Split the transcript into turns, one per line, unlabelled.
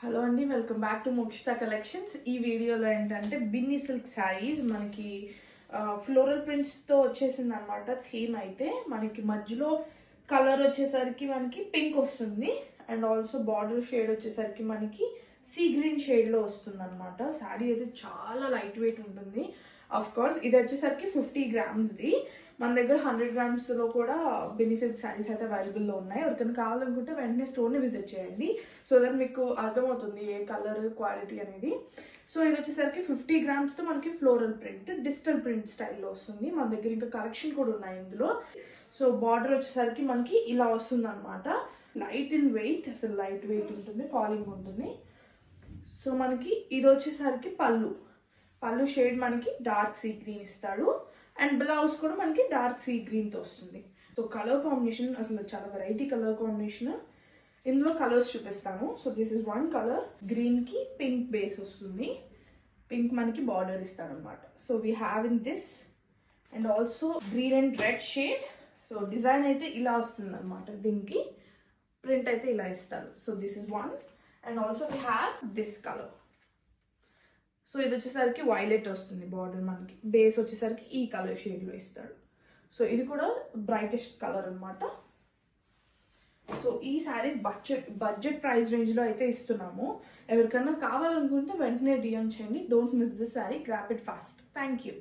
Hello అండి, welcome back to Mokshita collections. ఈ వీడియోలో ఏంటంటే బిన్ని సిల్క్ శారీస్ మనకి ఫ్లోరల్ ప్రింట్స్ తో వచ్చేసింది అనమాట. థీమ్ అయితే మనకి మధ్యలో కలర్ వచ్చేసరికి మనకి పింక్ వస్తుంది అండ్ ఆల్సో బార్డర్ షేడ్ వచ్చేసరికి మనకి సీ గ్రీన్ షేడ్ లో వస్తుంది అనమాట. శారీ అయితే చాలా లైట్ వెయిట్ ఉంటుంది. అఫ్ కోర్స్ ఇది వచ్చేసరికి 50 grams ది. మన దగ్గర 100 grams లో కూడా బిన్ని సిల్క్ శారీస్ అయితే అవైలబుల్ లో ఉన్నాయి. ఎవరికైనా కావాలనుకుంటే వెంటనే స్టోర్ ని విజిట్ చేయండి. సో దట్ మీకు అర్థమవుతుంది ఏ కలర్ క్వాలిటీ అనేది. సో ఇది వచ్చేసరికి 50 grams తో మనకి ఫ్లోరల్ ప్రింట్, డిజిటల్ ప్రింట్ స్టైల్లో వస్తుంది. మన దగ్గర ఇంకా కలెక్షన్ కూడా ఉన్నాయి ఇందులో. సో బార్డర్ వచ్చేసరికి మనకి ఇలా వస్తుంది అనమాట. లైట్ ఇన్ వెయిట్, అసలు లైట్ వెయిట్ ఉంటుంది, ఫాలింగ్ ఉంటుంది. సో మనకి ఇది వచ్చేసరికి పళ్ళు షేడ్ మనకి డార్క్ సీ గ్రీన్ ఇస్తాడు అండ్ బ్లౌజ్ కూడా మనకి డార్క్ సీ గ్రీన్ తో వస్తుంది. సో కలర్ కాంబినేషన్ అసలు చాలా వెరైటీ కలర్ కాంబినేషన్. ఇందులో కలర్స్ చూపిస్తాను. So this is one colour, green కి పింక్ బేస్ వస్తుంది, పింక్ మనకి బార్డర్ ఇస్తాడు అనమాట. So we have in this and also green and red shade. So design అయితే ఇలా వస్తుంది అనమాట, దీనికి ప్రింట్ అయితే ఇలా ఇస్తాడు. So this is one and also we have this colour. So ఇది వచ్చేసరికి వైలెట్ వస్తుంది బార్డర్, మనకి బేస్ వచ్చేసరికి ఈ కలర్ షేడ్ లో ఇస్తాడు. సో ఇది కూడా బ్రైటెస్ట్ కలర్ అనమాట. సో ఈ శారీస్ బడ్జెట్ ప్రైస్ రేంజ్ లో అయితే ఇస్తున్నాము. ఎవరికైనా కావాలనుకుంటే వెంటనే డిఎం చేయండి. Don't miss this sari, grab it fast. Thank you.